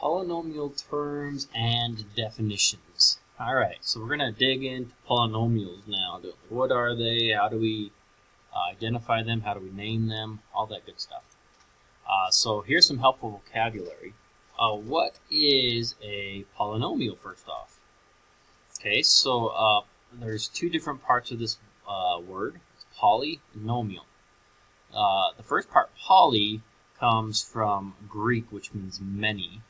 Polynomial terms and definitions. Alright, so we're going to dig into polynomials now. What are they? How do we identify them? How do we name them? All that good stuff. So here's some helpful vocabulary. What is a polynomial, first off? Okay, so there's two different parts of this word. It's poly and nomial. The first part, poly, comes from Greek, which means many.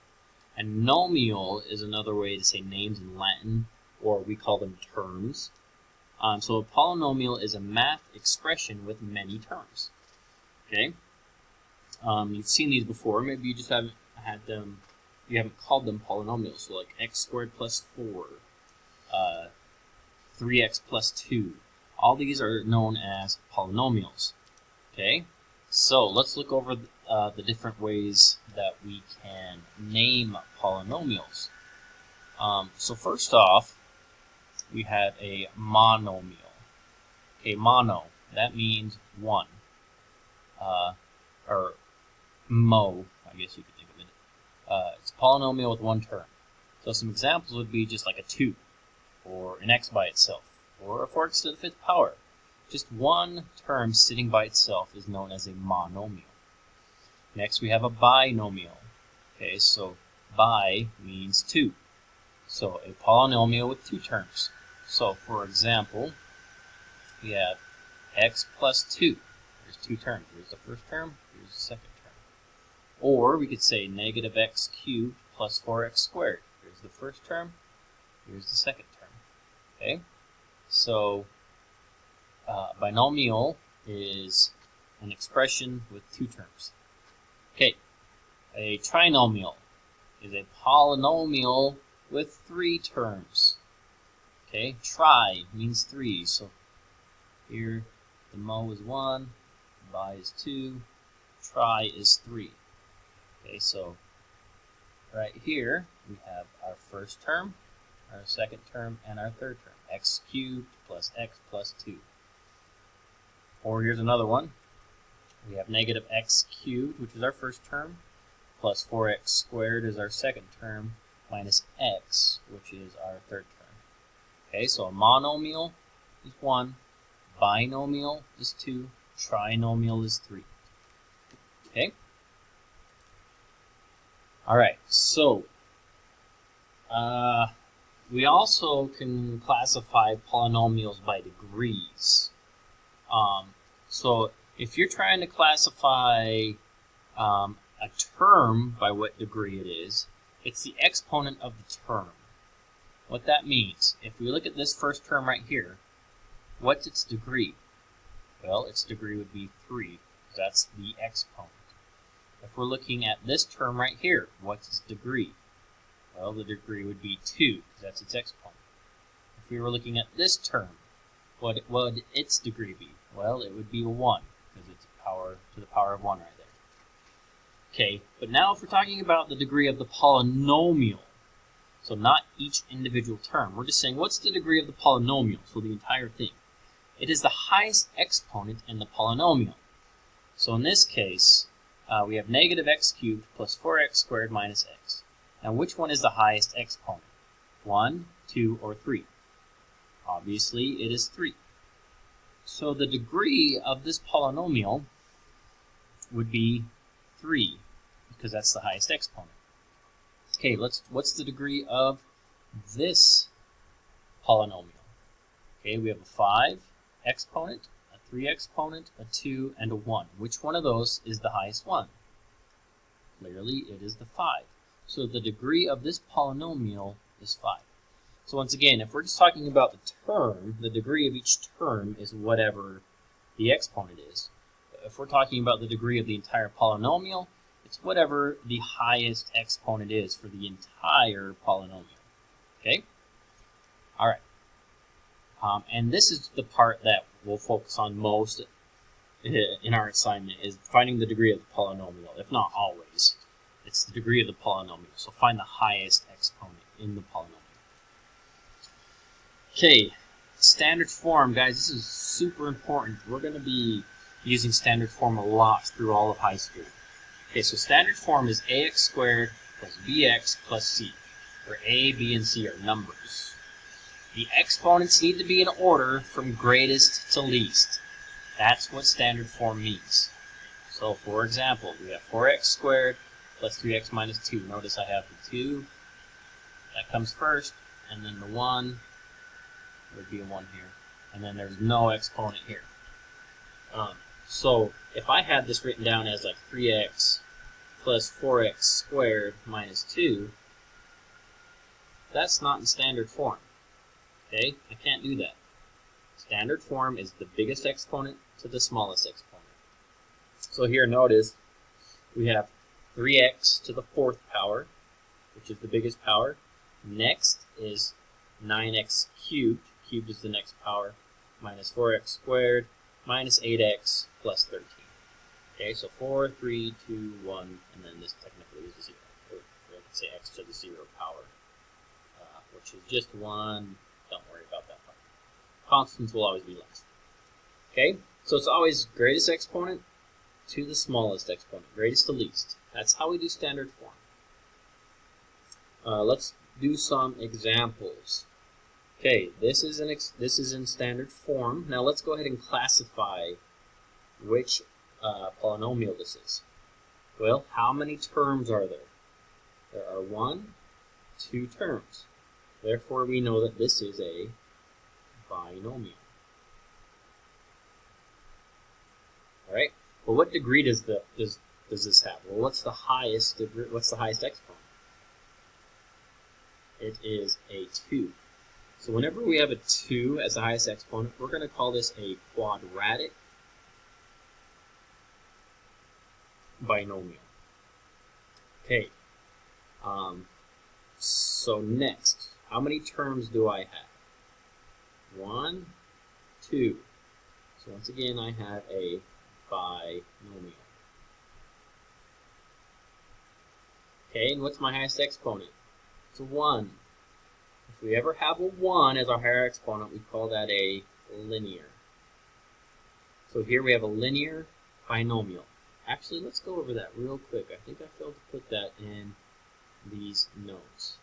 And nomial is another way to say names in Latin, or we call them terms. So a polynomial is a math expression with many terms. Okay? You've seen these before. Maybe you just haven't had them. You haven't called them polynomials. So like x squared plus 4, 3x plus 2. All these are known as polynomials. Okay? So let's look over the different ways that we can name polynomials. So first off, we have a monomial. Okay, mono, that means one. Or mo, I guess you could think of it. It's a polynomial with one term. So some examples would be just like a 2, or an x by itself, or a 4x to the 5th power. Just one term sitting by itself is known as a monomial. Next we have a binomial. Okay, so bi means 2. So a polynomial with 2 terms. So for example, we have x plus 2. There's 2 terms. Here's the first term, here's the second term. Or we could say negative x cubed plus 4x squared. Here's the first term, here's the second term. Okay, so binomial is an expression with 2 terms. Okay, a trinomial is a polynomial with 3 terms. Okay, tri means 3, so here the mo is 1, bi is 2, tri is 3. Okay, so right here we have our first term, our second term, and our third term. X cubed plus x plus 2. Or here's another one. We have negative x cubed, which is our first term, plus 4x squared is our second term, minus x, which is our third term. Okay, so a monomial is 1, binomial is 2, trinomial is 3. Okay? Alright, so we also can classify polynomials by degrees. So if you're trying to classify a term by what degree it is, it's the exponent of the term. What that means, if we look at this first term right here, what's its degree? Well, its degree would be 3, because that's the exponent. If we're looking at this term right here, what's its degree? Well, the degree would be 2, because that's its exponent. If we were looking at this term, what would its degree be? Well, it would be a 1, because it's power to the power of 1 right there. Okay, but now if we're talking about the degree of the polynomial, so not each individual term, we're just saying what's the degree of the polynomial, so the entire thing. It is the highest exponent in the polynomial. So in this case, we have negative x cubed plus 4x squared minus x. Now which one is the highest exponent? 1, 2, or 3? Obviously it is 3. So the degree of this polynomial would be 3, because that's the highest exponent. Okay, what's the degree of this polynomial? Okay, we have a 5 exponent, a 3 exponent, a 2, and a 1. Which one of those is the highest one? Clearly it is the 5. So the degree of this polynomial is 5. So once again, if we're just talking about the term, the degree of each term is whatever the exponent is. If we're talking about the degree of the entire polynomial, it's whatever the highest exponent is for the entire polynomial. Okay? Alright. And this is the part that we'll focus on most in our assignment, is finding the degree of the polynomial, if not always. It's the degree of the polynomial, so find the highest exponent in the polynomial. Okay, standard form, guys, this is super important. We're going to be using standard form a lot through all of high school. Okay, so standard form is ax squared equals bx plus c, where a, b, and c are numbers. The exponents need to be in order from greatest to least. That's what standard form means. So, for example, we have 4x squared plus 3x minus 2. Notice I have the 2. That comes first, and then the 1. There would be a 1 here. And then there's no exponent here. So, if I had this written down as like 3x plus 4x squared minus 2, that's not in standard form. Okay? I can't do that. Standard form is the biggest exponent to the smallest exponent. So here, notice, we have 3x to the 4th power, which is the biggest power. Next is 9x cubed. Cubed is the next power. Minus 4x squared minus 8x plus 13. Okay, so 4, 3, 2, 1, and then this technically is a 0. Or I could say x to the 0 power, which is just 1. Don't worry about that part. Constants will always be less. Okay, so it's always greatest exponent to the smallest exponent, greatest to least. That's how we do standard form. Let's do some examples. Okay, this is in standard form. Now let's go ahead and classify which polynomial this is. Well, how many terms are there? There are 1, 2 terms. Therefore, we know that this is a binomial. All right. Well, what degree does this have? Well, what's the highest degree? What's the highest exponent? It is a 2. So whenever we have a 2 as the highest exponent, we're going to call this a quadratic binomial. Okay. So next, how many terms do I have? 1, 2. So once again, I have a binomial. Okay, and what's my highest exponent? It's a 1. If we ever have a 1 as our higher exponent, we call that a linear. So here we have a linear binomial. Actually, let's go over that real quick. I think I failed to put that in these notes.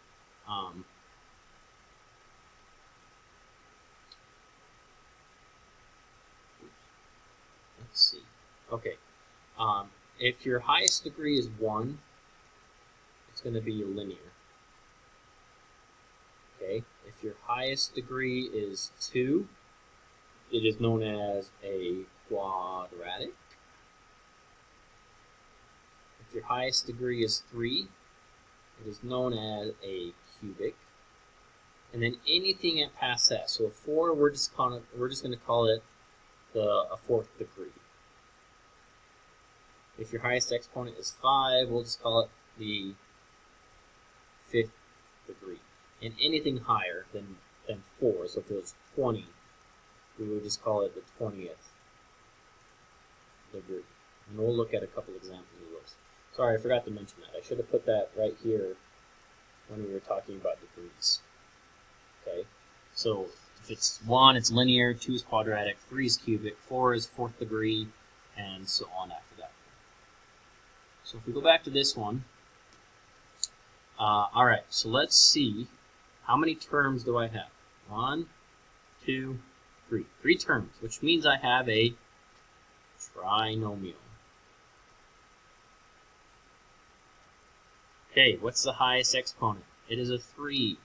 Let's see. Okay. If your highest degree is 1, it's going to be linear. Okay. If your highest degree is 2, it is known as a quadratic. If your highest degree is 3, it is known as a cubic. And then anything at past that. So a 4, we're just going to call it a 4th degree. If your highest exponent is 5, we'll just call it the 5th degree. And anything higher than 4, so if it was 20, we would just call it the 20th degree. And we'll look at a couple examples of those. Sorry, I forgot to mention that. I should have put that right here when we were talking about degrees. Okay, so if it's 1, it's linear, 2 is quadratic, 3 is cubic, 4 is 4th degree, and so on after that. So if we go back to this one, all right, so let's see, how many terms do I have? 1, 2, 3. 3 terms, which means I have a trinomial. Okay, what's the highest exponent? It is a 3.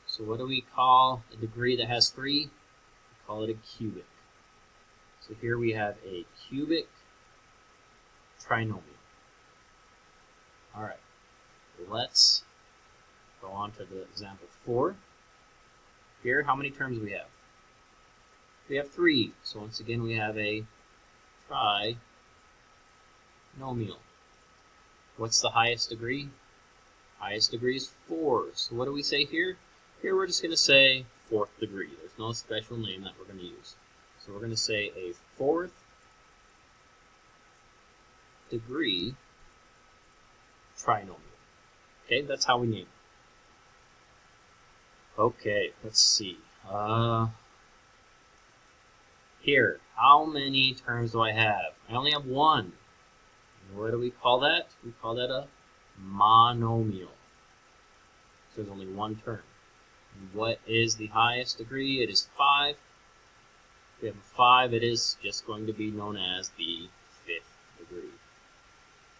So what do we call a degree that has 3? We call it a cubic. So here we have a cubic trinomial. All right, let's go on to the example 4. Here, how many terms do we have? We have 3. So once again, we have a trinomial. What's the highest degree? Highest degree is 4. So what do we say here? Here we're just going to say 4th degree. There's no special name that we're going to use. So we're going to say a 4th degree trinomial. Okay, that's how we name it. Okay, let's see. Here, how many terms do I have? I only have 1. What do we call that? We call that a monomial. So there's only one term. And what is the highest degree? It is 5. If we have a 5, it is just going to be known as the 5th degree.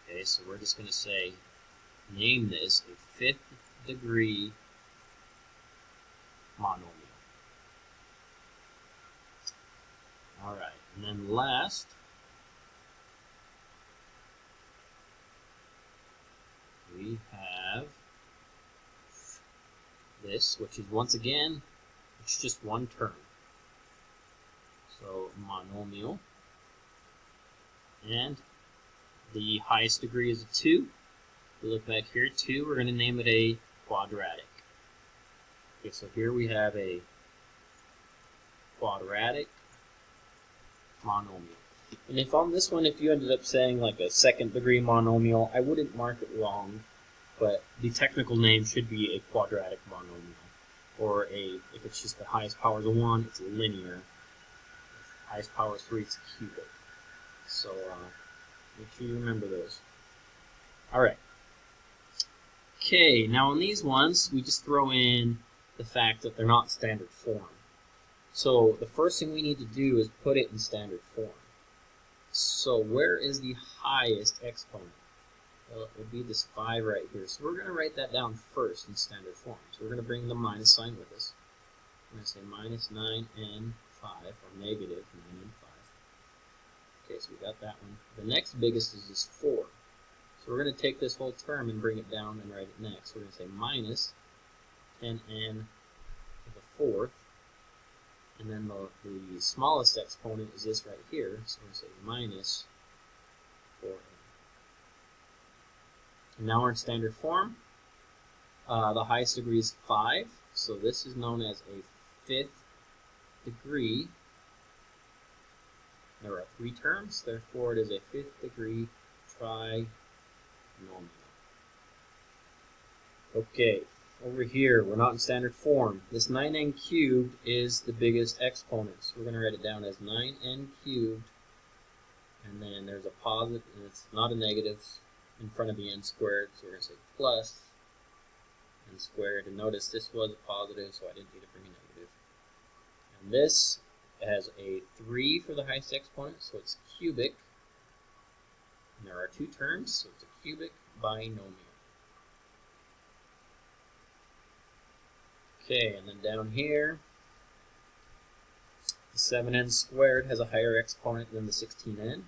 Okay, so we're just going to say, name this a 5th degree monomial. Alright, and then last, we have this, which is once again, it's just one term. So monomial, and the highest degree is a 2. If we look back here, 2, we're going to name it a quadratic. Okay, so here we have a quadratic monomial. And if on this one, if you ended up saying like a 2nd degree monomial, I wouldn't mark it wrong, but the technical name should be a quadratic monomial. Or if it's just the highest power is a 1, it's linear. If highest power is 3, it's cubic. So make sure you remember those. Alright. Okay, now on these ones, we just throw in the fact that they're not standard form. So the first thing we need to do is put it in standard form. So where is the highest exponent? Well, it would be this 5 right here. So we're going to write that down first in standard form. So we're going to bring the minus sign with us. I'm going to say minus 9n 5, or negative 9n 5. Okay, so we got that one. The next biggest is this 4. So we're going to take this whole term and bring it down and write it next. We're going to say minus 10n to the 4th. And then the smallest exponent is this right here. So we're going to say minus 4n. And now we're in standard form. The highest degree is 5. So this is known as a 5th degree. There are 3 terms, therefore it is a 5th degree trinomial. Okay, over here, we're not in standard form. This 9n cubed is the biggest exponent. So we're going to write it down as 9n cubed, and then there's a positive, and it's not a negative in front of the n squared, so we're going to say plus n squared. And notice this was a positive, so I didn't need to bring a negative. And this has a 3 for the highest exponent, so it's cubic. And there are 2 terms, so it's a cubic binomial. Okay, and then down here, the 7n squared has a higher exponent than the 16n.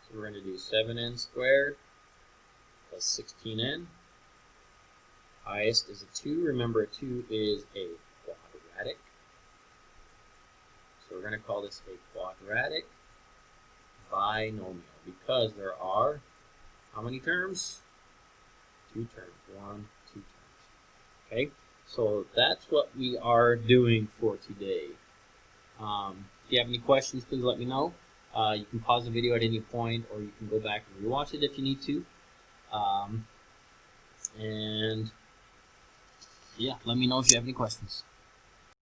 So we're going to do 7n squared plus 16n. Highest is a 2. Remember, a 2 is a quadratic. So we're going to call this a quadratic binomial because there are how many terms? 2 terms. 1, 2 terms. Okay, so that's what we are doing for today. If you have any questions, please let me know. You can pause the video at any point, or you can go back and rewatch it if you need to. And yeah, let me know if you have any questions.